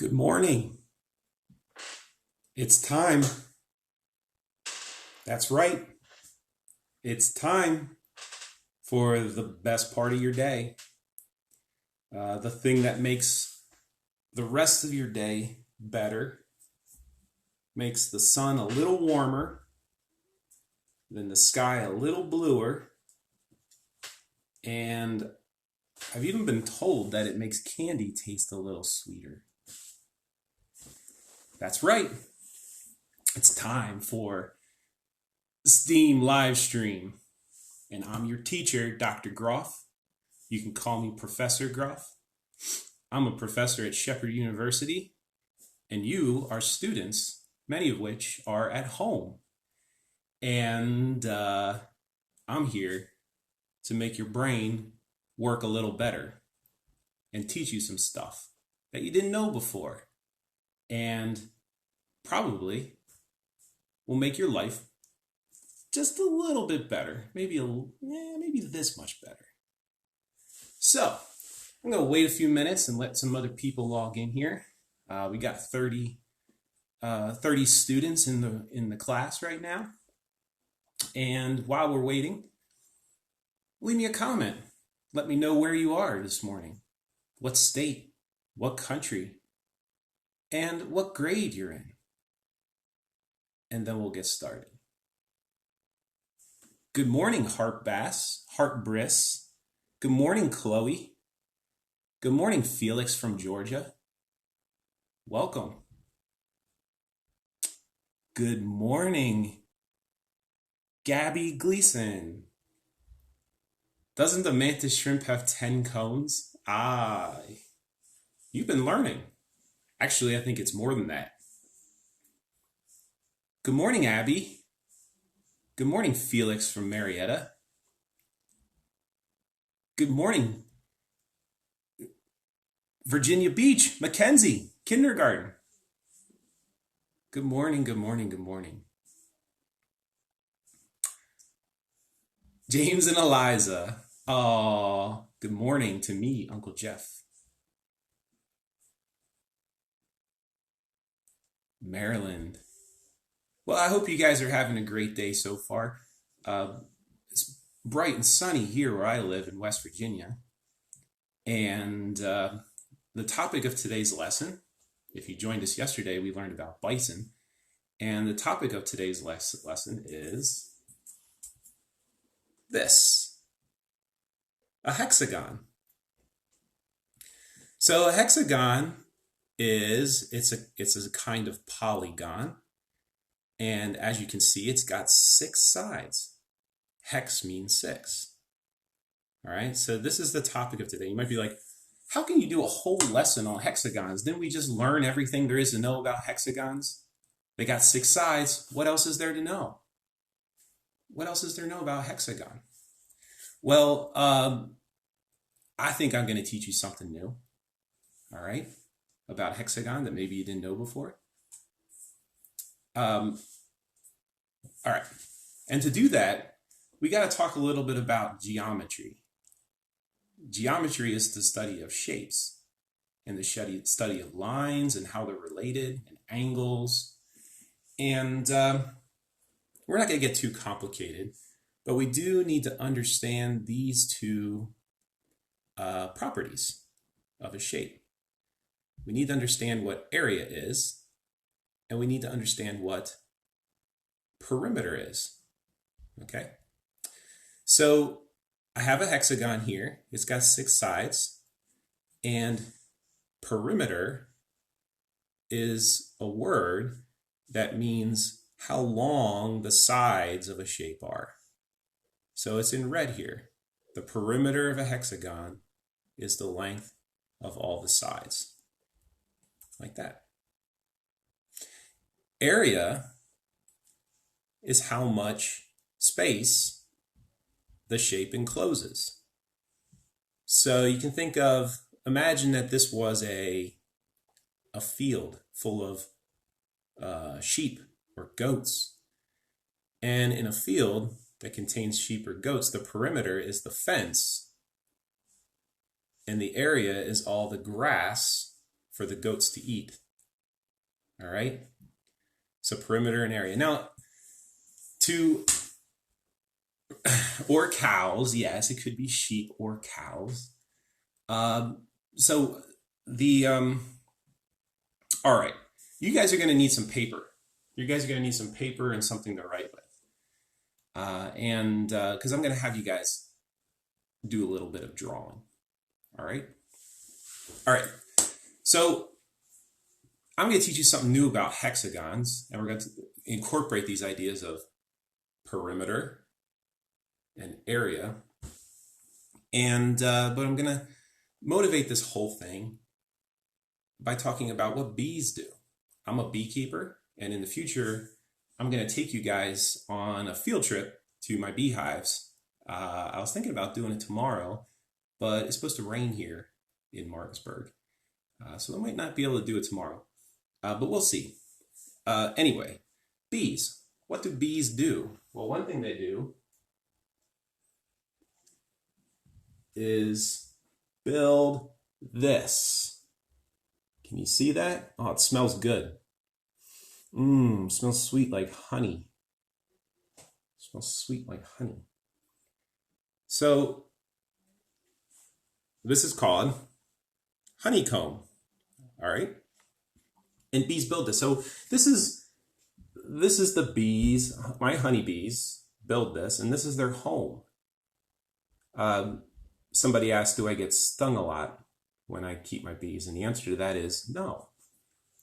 Good morning. It's time. That's right. It's time for the best part of your day. The thing that makes the rest of your day better, makes the sun a little warmer, then the sky a little bluer, and I've even been told that it makes candy taste a little sweeter. That's right. It's time for STEAM Livestream. And I'm your teacher, Dr. Groff. You can call me Professor Groff. I'm a professor at Shepherd University, and you are students, many of which are at home. And I'm here to make your brain work a little better and teach you some stuff that you didn't know before. And probably will make your life just a little bit better. Maybe this much better. So I'm going to wait a few minutes and let some other people log in here. We got 30 students in the class right now. And while we're waiting, leave me a comment. Let me know where you are this morning, what state, what country, and what grade you're in. And then we'll get started. Good morning, Heart Briss. Good morning, Chloe. Good morning, Felix from Georgia. Welcome. Good morning, Gabby Gleason. Doesn't the mantis shrimp have 10 cones? You've been learning. Actually, I think it's more than that. Good morning, Abby. Good morning, Felix from Marietta. Good morning, Virginia Beach, Mackenzie, kindergarten. Good morning, good morning, good morning. James and Eliza. Good morning to me, Uncle Jeff. Maryland. Well, I hope you guys are having a great day so far. It's bright and sunny here where I live in West Virginia. And the topic of today's lesson, if you joined us yesterday, we learned about bison. And the topic of today's lesson is this: a hexagon. So a hexagon it's a kind of polygon, and as you can see, it's got 6 sides. Hex means 6. All right, so this is the topic of today. You might be like, how can you do a whole lesson on hexagons? Didn't we just learn everything there is to know about hexagons? They got 6 sides. What else is there to know? What else is there to know about hexagon? Well, I think I'm going to teach you something new, all right, about hexagon that maybe you didn't know before. All right, and to do that, we got to talk a little bit about geometry. Geometry is the study of shapes and the study of lines and how they're related and angles. And we're not going to get too complicated, but we do need to understand these 2 properties of a shape. We need to understand what area is, and we need to understand what perimeter is. Okay? So I have a hexagon here. It's got 6 sides, and perimeter is a word that means how long the sides of a shape are. So it's in red here. The perimeter of a hexagon is the length of all the sides, like that. Area is how much space the shape encloses. So you can imagine that this was a field full of sheep or goats. And in a field that contains sheep or goats, the perimeter is the fence, and the area is all the grass for the goats to eat. All right? So perimeter and area. Now, or cows, yes, it could be sheep or cows. So all right, you guys are going to need some paper. You guys are going to need some paper and something to write with. Because I'm going to have you guys do a little bit of drawing. All right? All right. So I'm going to teach you something new about hexagons, and we're going to incorporate these ideas of perimeter and area. And but I'm going to motivate this whole thing by talking about what bees do. I'm a beekeeper, and in the future, I'm going to take you guys on a field trip to my beehives. I was thinking about doing it tomorrow, but it's supposed to rain here in Martinsburg. So I might not be able to do it tomorrow, but we'll see. Anyway, bees. What do bees do? Well, one thing they do is build this. Can you see that? Oh, it smells good. Smells sweet like honey. Smells sweet like honey. So this is called honeycomb. All right. And bees build this. So this is the bees, my honeybees build this, and this is their home. Somebody asked, do I get stung a lot when I keep my bees? And the answer to that is no.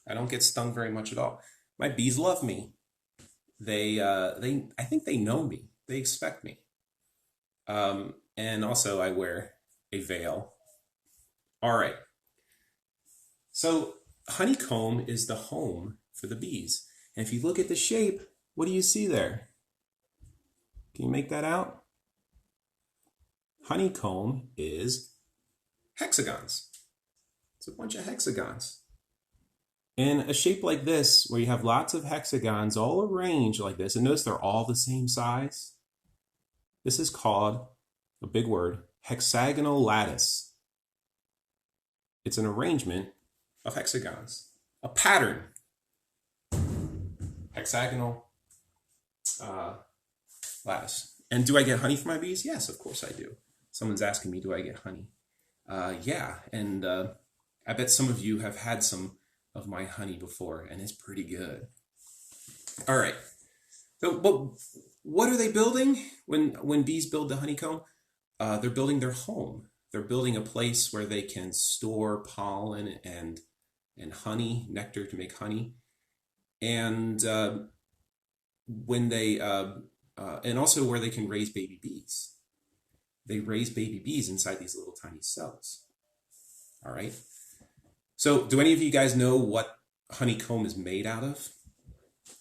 I don't get stung very much at all. My bees love me. I think they know me. They expect me. And also I wear a veil. All right. So honeycomb is the home for the bees. And if you look at the shape, what do you see there? Can you make that out? Honeycomb is hexagons. It's a bunch of hexagons. In a shape like this, where you have lots of hexagons all arranged like this, and notice they're all the same size, this is called, a big word, hexagonal lattice. It's an arrangement of hexagons, a pattern. Hexagonal lattice. And do I get honey for my bees? Yes, of course I do. Someone's asking me, do I get honey? Yeah, and I bet some of you have had some of my honey before, and it's pretty good. All right. So, but what are they building when bees build the honeycomb? They're building their home. They're building a place where they can store pollen and honey, nectar to make honey. And when they and also where they can raise baby bees. They raise baby bees inside these little tiny cells. All right. So do any of you guys know what honeycomb is made out of?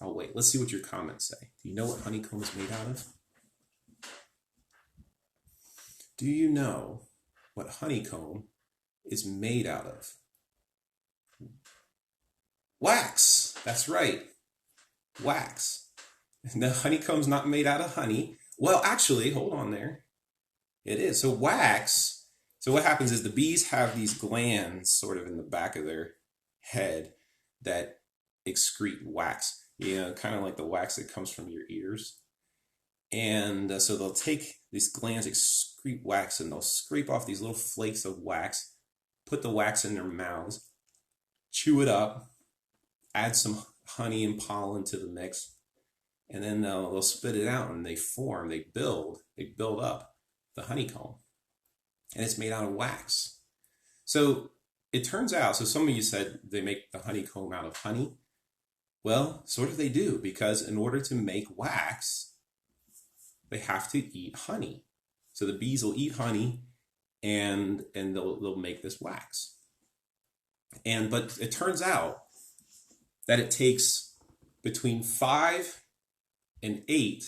Oh, wait, let's see what your comments say. Do you know what honeycomb is made out of? Do you know what honeycomb is made out of? Wax. That's right. Wax. The honeycomb's not made out of honey. Well, actually, hold on there. It is. So wax, so what happens is the bees have these glands sort of in the back of their head that excrete wax, kind of like the wax that comes from your ears. And so they'll take these glands, excrete wax, and they'll scrape off these little flakes of wax, put the wax in their mouths, chew it up, add some honey and pollen to the mix, and then they'll spit it out, and they build up the honeycomb, and it's made out of wax. So it turns out, so some of you said they make the honeycomb out of honey. Well, sort of they do, because in order to make wax, they have to eat honey. So the bees will eat honey, and they'll make this wax. But it turns out that it takes between 5 and 8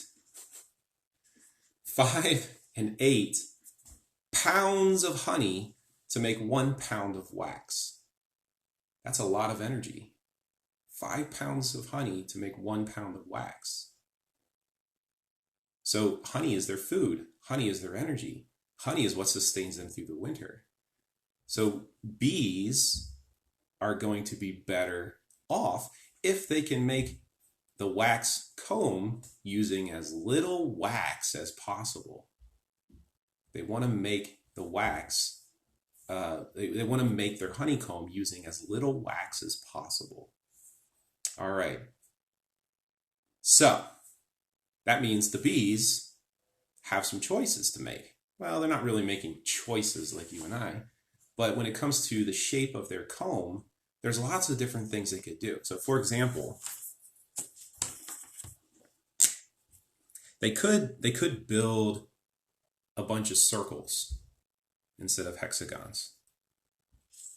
pounds of honey to make 1 pound of wax. That's a lot of energy. 5 pounds of honey to make 1 pound of wax. So honey is their food. Honey is their energy. Honey is what sustains them through the winter. So bees are going to be better off if they can make the wax comb using as little wax as possible. They want to make the wax, they want to make their honeycomb using as little wax as possible. All right. So that means the bees have some choices to make. Well, they're not really making choices like you and I, but when it comes to the shape of their comb, there's lots of different things they could do. So for example, they could build a bunch of circles instead of hexagons.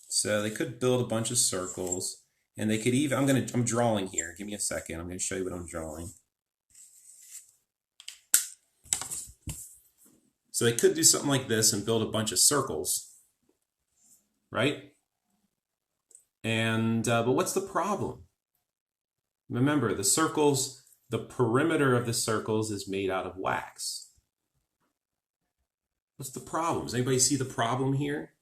So they could build a bunch of circles, and they could even, I'm drawing here. Give me a second. I'm going to show you what I'm drawing. So they could do something like this and build a bunch of circles, right? And but what's the problem? Remember, the circles, the perimeter of the circles is made out of wax. What's the problem? Does anybody see the problem here?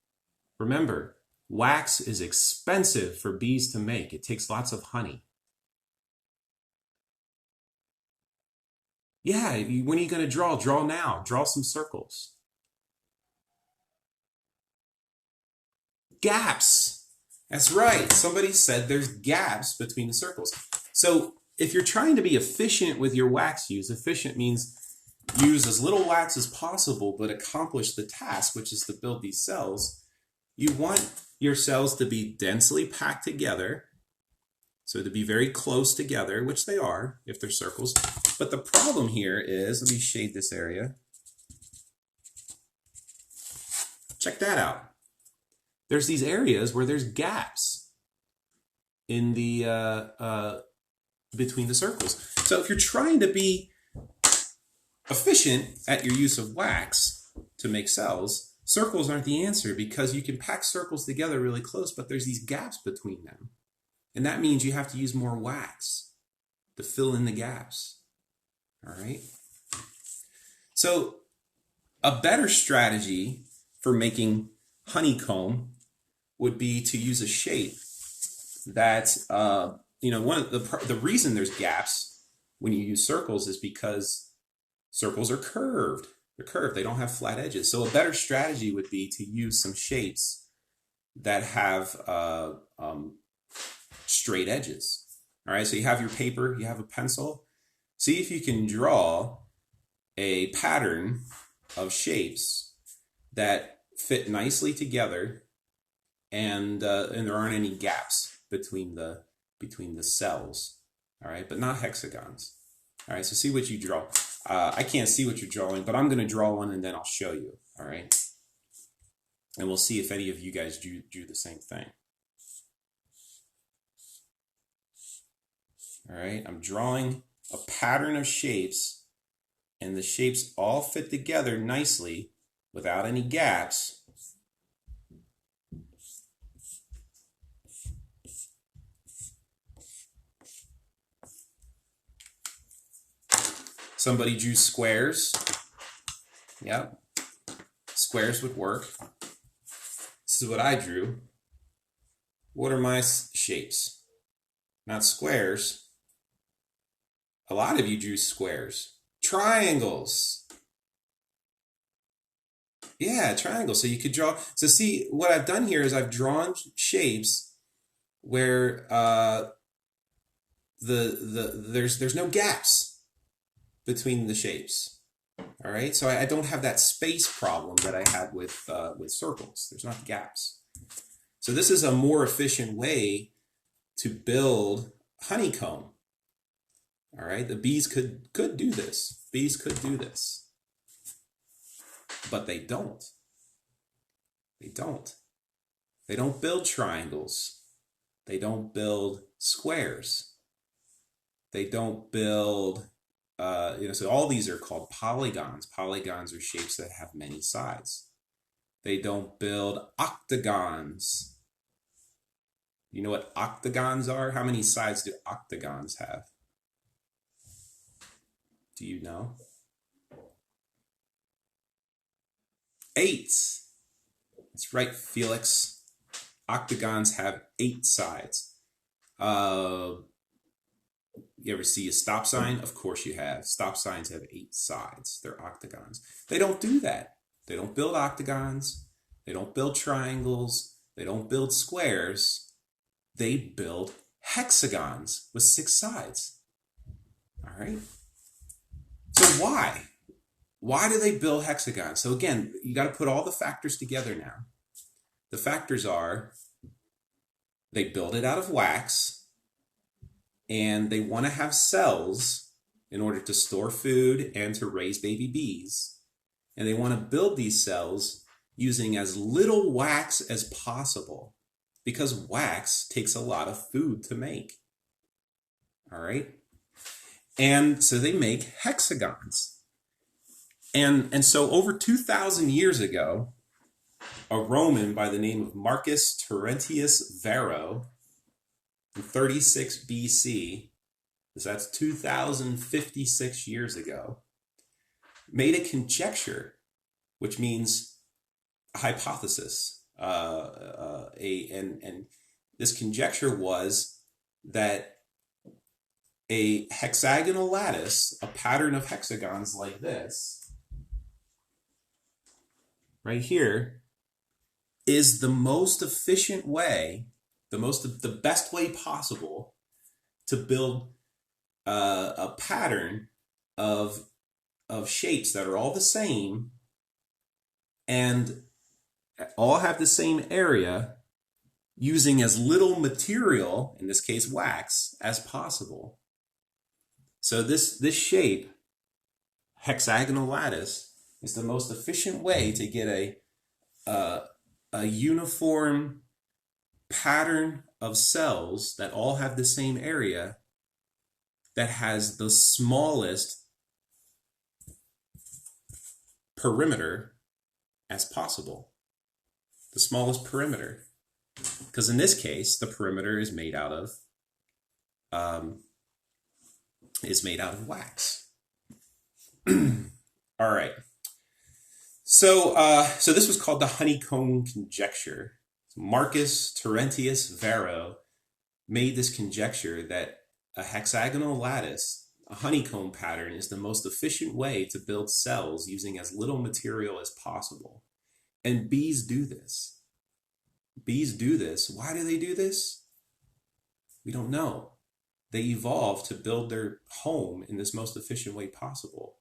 Remember, wax is expensive for bees to make. It takes lots of honey. Yeah, when are you going to draw? Draw now. Draw some circles. Gaps. That's right. Somebody said there's gaps between the circles. So if you're trying to be efficient with your wax use, efficient means use as little wax as possible, but accomplish the task, which is to build these cells. You want your cells to be densely packed together, so to be very close together, which they are if they're circles. But the problem here is, let me shade this area. Check that out. There's these areas where there's gaps in the between the circles. So if you're trying to be efficient at your use of wax to make cells, circles aren't the answer, because you can pack circles together really close, but there's these gaps between them. And that means you have to use more wax to fill in the gaps. All right. So a better strategy for making honeycomb would be to use a shape that, one of the reason there's gaps when you use circles is because circles are curved. They're curved. They don't have flat edges. So a better strategy would be to use some shapes that have straight edges. All right. So you have your paper, you have a pencil. See if you can draw a pattern of shapes that fit nicely together, and there aren't any gaps between the cells. All right, but not hexagons. All right, so see what you draw. I can't see what you're drawing, but I'm going to draw one and then I'll show you. All right, and we'll see if any of you guys drew the same thing. All right, I'm drawing a pattern of shapes, and the shapes all fit together nicely without any gaps. Somebody drew squares. Yep, squares would work. This is what I drew. What are my shapes? Not squares. A lot of you drew squares. Triangles. Yeah, triangles. So you could draw. So see, what I've done here is I've drawn shapes where there's no gaps between the shapes. All right, so I don't have that space problem that I had with circles. There's not gaps. So this is a more efficient way to build honeycomb. All right, the bees could do this. Bees could do this, but they don't. They don't. They don't build triangles. They don't build squares. They don't build, so all these are called polygons. Polygons are shapes that have many sides. They don't build octagons. You know what octagons are? How many sides do octagons have? Do you know? 8. That's right, Felix. Octagons have 8 sides. You ever see a stop sign? Of course you have. Stop signs have 8 sides. They're octagons. They don't do that. They don't build octagons. They don't build triangles. They don't build squares. They build hexagons with 6 sides. All right. So why? Why do they build hexagons? So again, you got to put all the factors together now. The factors are they build it out of wax, and they want to have cells in order to store food and to raise baby bees. And they want to build these cells using as little wax as possible because wax takes a lot of food to make. All right. And so they make hexagons. And so over 2,000 years ago, a Roman by the name of Marcus Terentius Varro in 36 BC, so that's 2,056 years ago, made a conjecture, which means a hypothesis. And this conjecture was that a hexagonal lattice, a pattern of hexagons like this, right here, is the most efficient way, the best way possible to build a pattern of shapes that are all the same and all have the same area using as little material, in this case wax, as possible. So this shape, hexagonal lattice, is the most efficient way to get a uniform pattern of cells that all have the same area that has the smallest perimeter as possible. The smallest perimeter. Because in this case, the perimeter is made out of wax. All right. So this was called the honeycomb conjecture. Marcus Terentius Varro made this conjecture that a hexagonal lattice, a honeycomb pattern, is the most efficient way to build cells using as little material as possible. And bees do this. Bees do this. Why do they do this? We don't know. They evolved to build their home in this most efficient way possible.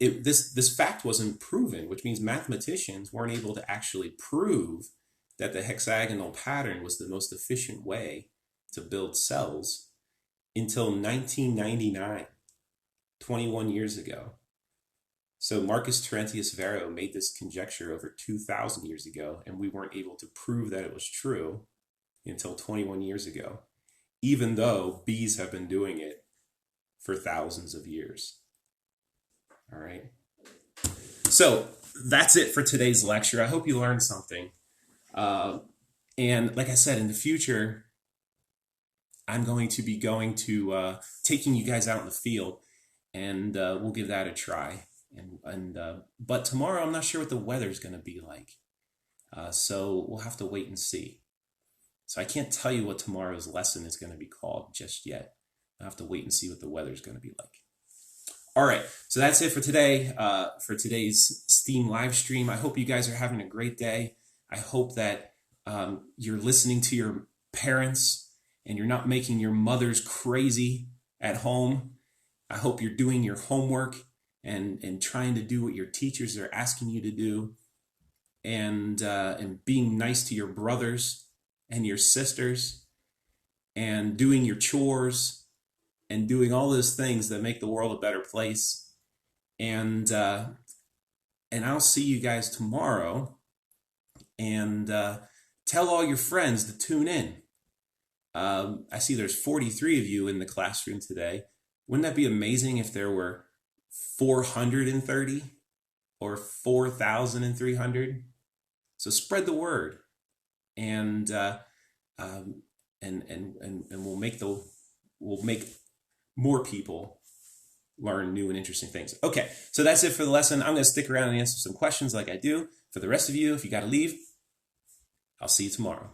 This fact wasn't proven, which means mathematicians weren't able to actually prove that the hexagonal pattern was the most efficient way to build cells until 1999, 21 years ago. So Marcus Terentius Varro made this conjecture over 2,000 years ago, and we weren't able to prove that it was true until 21 years ago, even though bees have been doing it for thousands of years. All right. So that's it for today's lecture. I hope you learned something. And like I said, in the future, I'm going to be taking you guys out in the field, and we'll give that a try. But tomorrow, I'm not sure what the weather's going to be like. So we'll have to wait and see. So I can't tell you what tomorrow's lesson is going to be called just yet. I'll have to wait and see what the weather's going to be like. All right, so that's it for today, for today's STEAM live stream. I hope you guys are having a great day. I hope that you're listening to your parents and you're not making your mothers crazy at home. I hope you're doing your homework and trying to do what your teachers are asking you to do, and being nice to your brothers and your sisters, and doing your chores, and doing all those things that make the world a better place. And I'll see you guys tomorrow. And tell all your friends to tune in. I see there's 43 of you in the classroom today. Wouldn't that be amazing if there were 430 or 4,300? So spread the word, and we'll make more people learn new and interesting things. Okay, so that's it for the lesson. I'm going to stick around and answer some questions like I do. For the rest of you, if you got to leave, I'll see you tomorrow.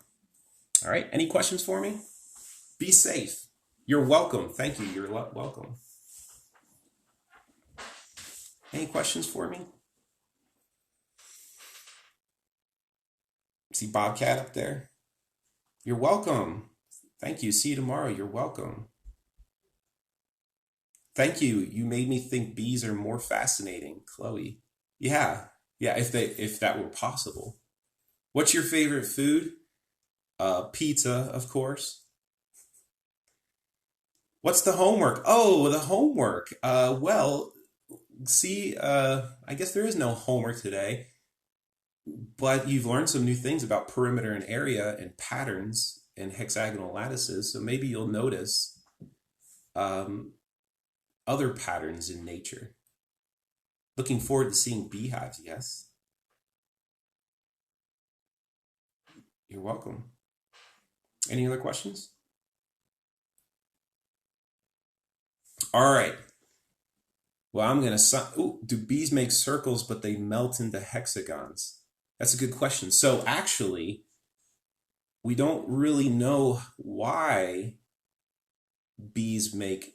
All right, any questions for me? Be safe. You're welcome. Thank you. You're welcome. Any questions for me? See Bobcat up there? You're welcome. Thank you. See you tomorrow. You're welcome. Thank you. You made me think bees are more fascinating, Chloe. Yeah. Yeah, if that were possible. What's your favorite food? Pizza, of course. What's the homework? Oh, the homework. Well, see, I guess there is no homework today, but you've learned some new things about perimeter and area and patterns and hexagonal lattices. So maybe you'll notice other patterns in nature. Looking forward to seeing beehives, yes? You're welcome. Any other questions? All right. Well, I'm going to... do bees make circles, but they melt into hexagons? That's a good question. So actually, we don't really know why bees make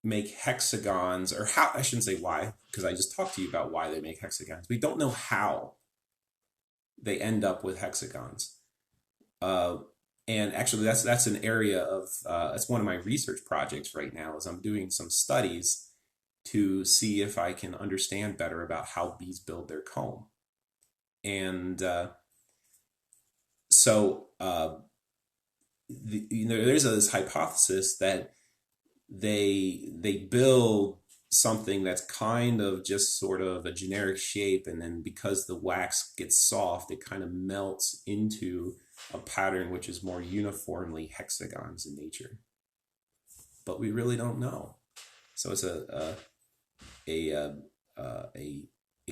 hexagons, or how, I shouldn't say why, because I just talked to you about why they make hexagons. We don't know how they end up with hexagons. And actually, that's an area of, that's one of my research projects right now, is I'm doing some studies to see if I can understand better about how bees build their comb. And there's this hypothesis that they build something that's kind of just sort of a generic shape, and then because the wax gets soft, it kind of melts into a pattern which is more uniformly hexagons in nature. But we really don't know. So it's a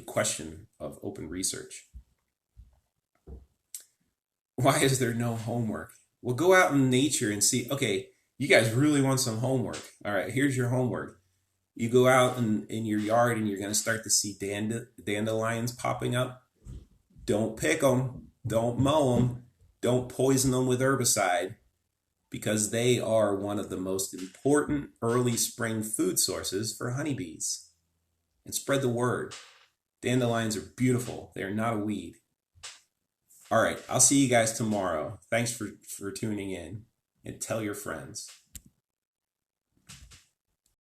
question of open research. Why is there no homework? Well, go out in nature and see. Okay, you guys really want some homework. All right, here's your homework. You go out in your yard and you're going to start to see dandelions popping up. Don't pick them. Don't mow them. Don't poison them with herbicide, because they are one of the most important early spring food sources for honeybees. And spread the word. Dandelions are beautiful. They're not a weed. All right, I'll see you guys tomorrow. Thanks for tuning in, and tell your friends.